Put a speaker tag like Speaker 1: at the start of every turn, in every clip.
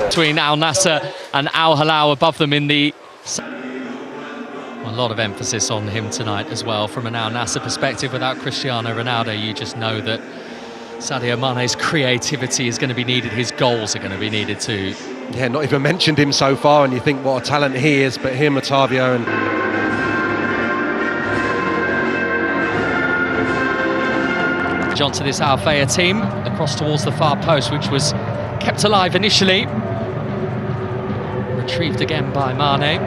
Speaker 1: between Al Nassr and Al Hilal above them in the... A lot of emphasis on him tonight as well from an Al Nassr perspective. Without Cristiano Ronaldo, you just know that Sadio Mane's creativity is going to be needed, his goals are going to be needed too.
Speaker 2: Yeah, not even mentioned him so far, and you think what a talent he is, but him, Sadio and...
Speaker 1: On to this Feiha team, across towards the far post, which was kept alive initially. Retrieved again by Mané.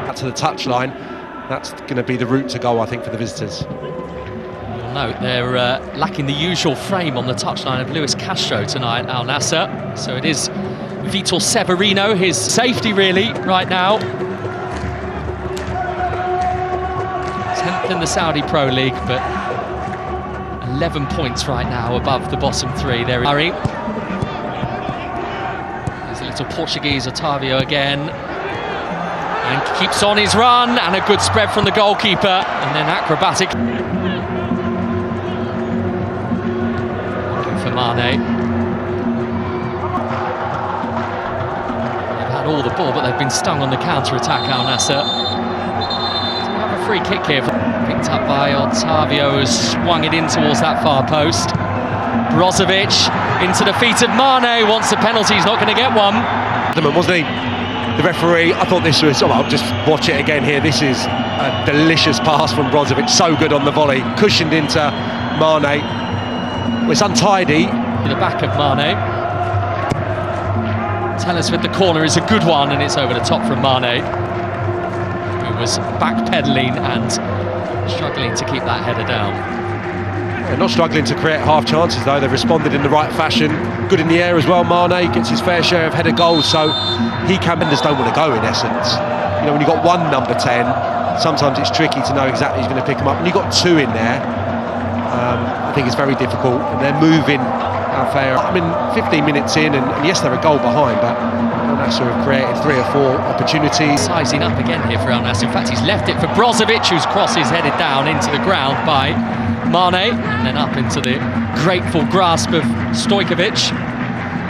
Speaker 2: Back to the touchline, that's going to be the route to goal, I think, for the visitors.
Speaker 1: You'll note they're lacking the usual frame on the touchline of Luis Castro tonight, Al Nassr. So it is Vitor Severino, his safety really, right now. 10th in the Saudi Pro League, but 11 points right now above the bottom three. There is Murray. There's a little Portuguese Otavio again. And keeps on his run, and a good spread from the goalkeeper, and then acrobatic. Looking for Mané. They've had all the ball, but they've been stung on the counter-attack, Al Nassr. So we have a free kick here. Picked up by Otavio, who's swung it in towards that far post. Brozovic into the feet of Mané, wants a penalty, he's not going to get one.
Speaker 2: Wasn't he? The referee, I thought this was, I'll just watch it again here. This is a delicious pass from Brozovic, so good on the volley, cushioned into Mané. Well, it's untidy.
Speaker 1: The back of Mané. Tellers with the corner is a good one, and it's over the top from Mané, who was backpedaling and struggling to keep that header down.
Speaker 2: They're not struggling to create half chances though, they've responded in the right fashion. Good in the air as well, Mané gets his fair share of header goals, so he can... Just don't want to go in essence. You know, when you've got one number 10, sometimes it's tricky to know exactly who's going to pick them up. When you've got two in there, I think it's very difficult, and they're moving Feiha. I mean, 15 minutes in, and yes, they're a goal behind, but Al Nassr have created 3 or 4 opportunities.
Speaker 1: Sizing up again here for Al Nassr. In fact, he's left it for Brozovic, whose cross is headed down into the ground by Mané, and then up into the grateful grasp of Stojkovic.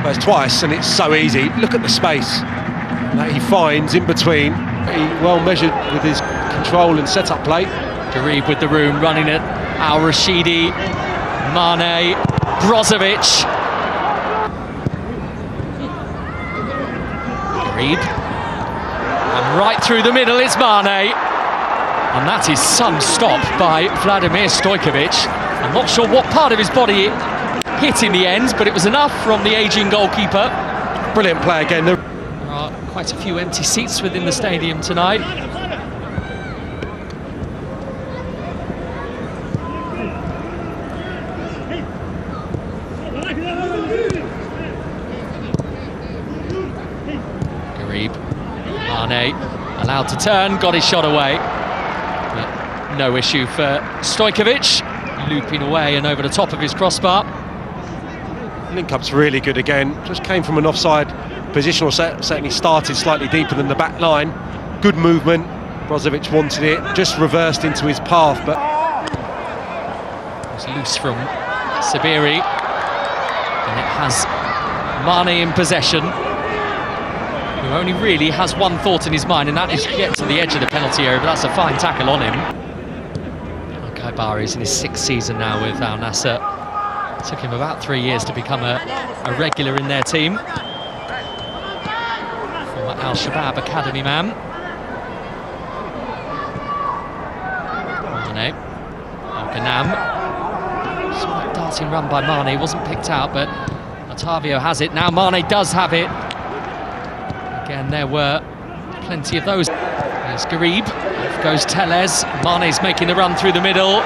Speaker 2: Well, it's twice, and it's so easy. Look at the space that he finds in between. He well measured with his control and set-up play.
Speaker 1: Garib with the room, running it. Al Rashidi, Mané, Brozovic. Garib. And right through the middle is Mané. And that is some stop by Vladimir Stojkovic. I'm not sure what part of his body it hit in the end, but it was enough from the ageing goalkeeper.
Speaker 2: Brilliant play again.
Speaker 1: There are quite a few empty seats within the stadium tonight. Garib, Mané, allowed to turn, got his shot away. But no issue for Stojkovic, looping away and over the top of his crossbar.
Speaker 2: Link-up's really good again, just came from an offside position, or certainly started slightly deeper than the back line. Good movement, Brozovic wanted it, just reversed into his path, but...
Speaker 1: It's loose from Sabiri, and it has Mané in possession, who only really has one thought in his mind, and that is to get to the edge of the penalty area, but that's a fine tackle on him. Bari is in his 6th season now with Al Nassr. It took him about 3 years to become a regular in their team. Former Al Shabab academy man. Mané, Ganam. Slight darting run by Mané, wasn't picked out, but Otavio has it. Now Mané does have it. Again, there were plenty of those. There's Garib, off goes Tellez. Mané's making the run through the middle.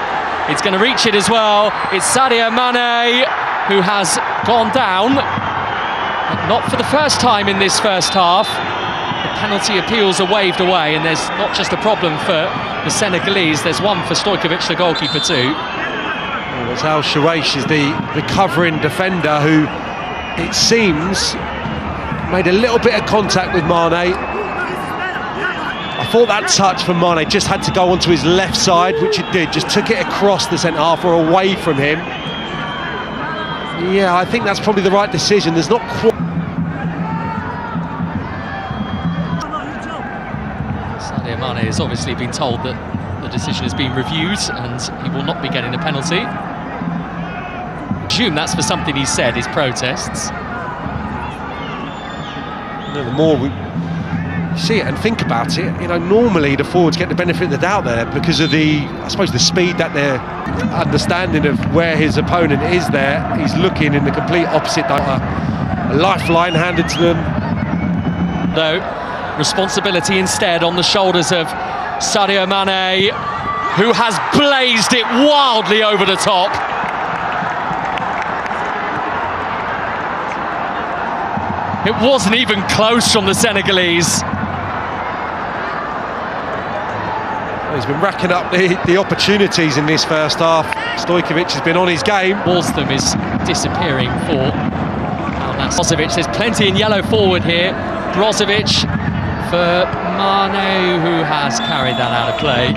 Speaker 1: It's going to reach it as well. It's Sadio Mané who has gone down, but not for the first time in this first half. The penalty appeals are waved away, and there's not just a problem for the Senegalese, there's one for Stojkovic, the goalkeeper too.
Speaker 2: Well, it's Al Shawaish is the covering defender who, it seems, made a little bit of contact with Mané. I thought that touch from Mané just had to go onto his left side, which it did, just took it across the centre-half or away from him. Yeah, I think that's probably the right decision. There's not quite...
Speaker 1: has obviously been told that the decision has been reviewed and he will not be getting a penalty. I assume that's for something he said, his protests.
Speaker 2: The more we see it and think about it, normally the forwards get the benefit of the doubt there because of the speed that they're understanding of where his opponent is there. He's looking in the complete opposite direction. A lifeline handed to them.
Speaker 1: Though, responsibility instead on the shoulders of Sadio Mané, who has blazed it wildly over the top. It wasn't even close from the Senegalese.
Speaker 2: He's been racking up the opportunities in this first half. Stojkovic has been on his game.
Speaker 1: Walstham is disappearing for Al Nassr. Brozovic, there's plenty in yellow forward here. Brozovic for Mané, who has carried that out of play.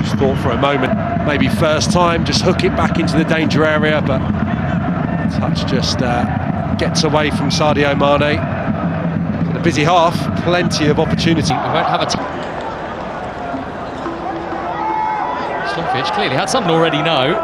Speaker 2: Just thought for a moment, maybe first time, just hook it back into the danger area, but touch just gets away from Sadio Mané. In a busy half, plenty of opportunity.
Speaker 1: We won't have a Stojkovic clearly had something already, no.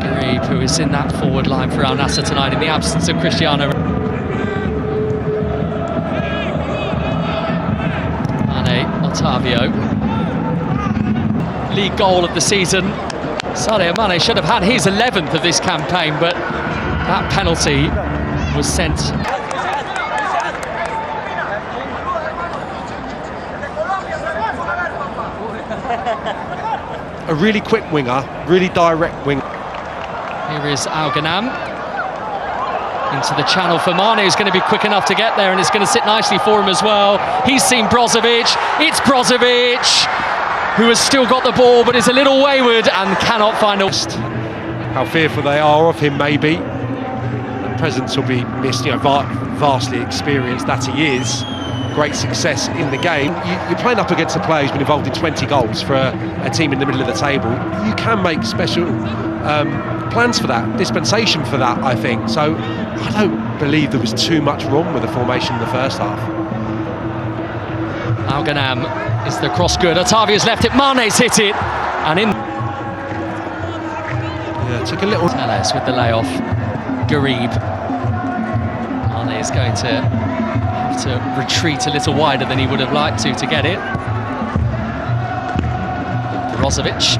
Speaker 1: Garib, who is in that forward line for Al Nassr tonight in the absence of Cristiano. Sadio, league goal of the season. Sadio Mané should have had his 11th of this campaign, but that penalty was sent.
Speaker 2: A really quick winger, really direct winger.
Speaker 1: Here is Al Ghanam into the channel for Mané, who's going to be quick enough to get there, and it's going to sit nicely for him as well. He's seen Brozovic. It's Brozovic, who has still got the ball but is a little wayward and cannot find a...
Speaker 2: How fearful they are of him, maybe. The presence will be missed, vastly experienced that he is. Great success in the game. You're playing up against a player who's been involved in 20 goals for a team in the middle of the table. You can make special plans for that, dispensation for that, I think. So I don't believe there was too much wrong with the formation in the first half.
Speaker 1: Al Ghanam is the cross good. Otavio's left it, Mané's hit it, and in.
Speaker 2: Yeah, took a little.
Speaker 1: Teles with the layoff. Garib. Mané is going to have to retreat a little wider than he would have liked to get it. Brozovic.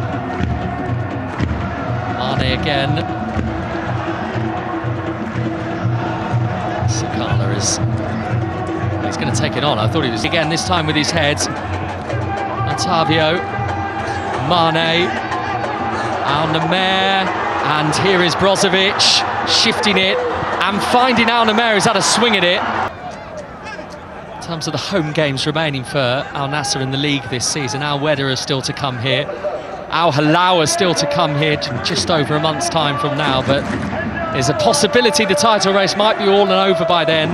Speaker 1: Mané again. Sakala is... He's going to take it on. I thought he was again this time with his head. Otavio, Mané, Al Nassr, and here is Brozovic shifting it and finding Al Nassr, who's had a swing at it. In terms of the home games remaining for Al Nassr in the league this season, Al Wehda is still to come here. Al Hilal is still to come here in just over a month's time from now, but there's a possibility the title race might be all and over by then.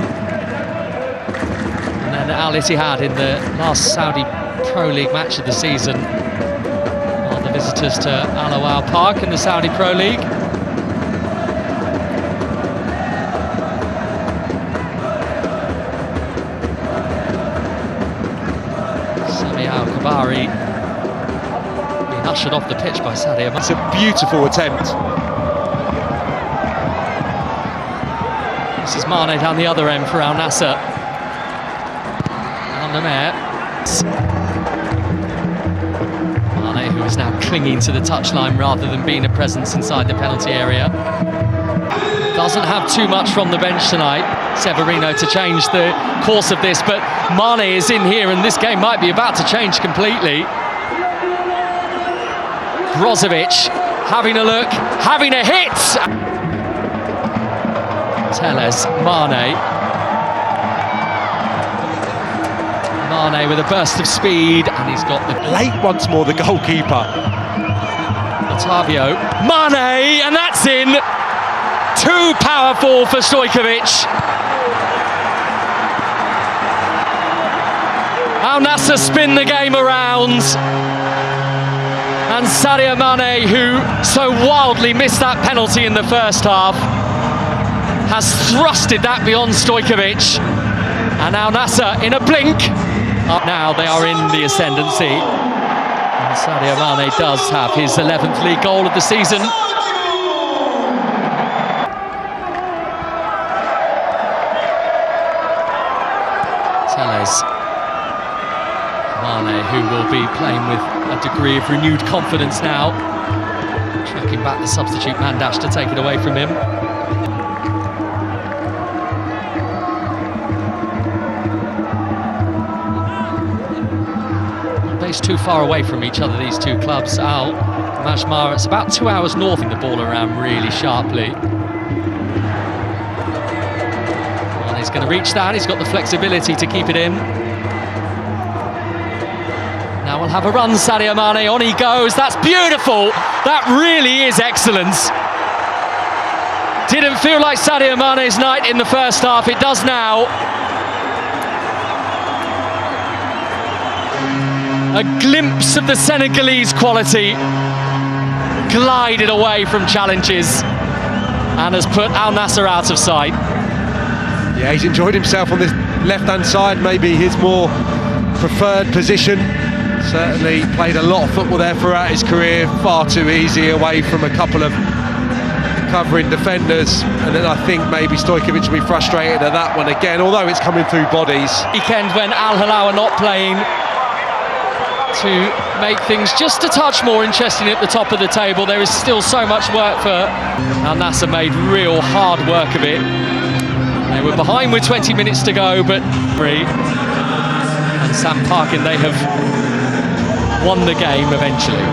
Speaker 1: And then Al Ittihad in the last Saudi Pro League match of the season are the visitors to Al Awal Park in the Saudi Pro League. Sami Al-Kabari being ushered off the pitch by Sadio.
Speaker 2: It's a beautiful attempt.
Speaker 1: This is Mané down the other end for Al Nassr. Al Nassr. Mané, who is now clinging to the touchline rather than being a presence inside the penalty area. Doesn't have too much from the bench tonight, Severino, to change the course of this, but Mané is in here and this game might be about to change completely. Brozovic having a look, having a hit! Teles, Mané. Mané with a burst of speed, and he's got the...
Speaker 2: Late once more, the goalkeeper.
Speaker 1: Otavio, Mané, and that's in! Too powerful for Stojkovic. Al Nassr spin the game around. And Sadio Mané, who so wildly missed that penalty in the first half, has thrusted that beyond Stojkovic. And now Nassr in a blink. Up now, they are in the ascendancy. And Sadio Mané does have his 11th league goal of the season. Telles. Mané, who will be playing with a degree of renewed confidence now. Tracking back the substitute Mandash to take it away from him. Based too far away from each other, these two clubs. Al Majmar, it's about 2 hours north, in the ball around really sharply. He's going to reach that, he's got the flexibility to keep it in. Now we'll have a run, Sadio Mané, on he goes, that's beautiful! That really is excellence. Didn't feel like Sadio Mané's night in the first half, it does now. A glimpse of the Senegalese quality, glided away from challenges and has put Al Nassr out of sight.
Speaker 2: Yeah, he's enjoyed himself on this left-hand side, maybe his more preferred position. Certainly played a lot of football there throughout his career, far too easy away from a couple of covering defenders, and then I think maybe Stojkovic will be frustrated at that one again, although it's coming through bodies.
Speaker 1: Weekend when Al Hilal are not playing, to make things just a touch more interesting at the top of the table. There is still so much work for Al Nassr, made real hard work of it. They were behind with 20 minutes to go, but and Sam Parkin, they have won the game eventually.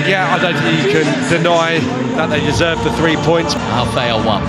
Speaker 2: Yeah, I don't think you can deny that they deserve the 3 points.
Speaker 1: Feiha won.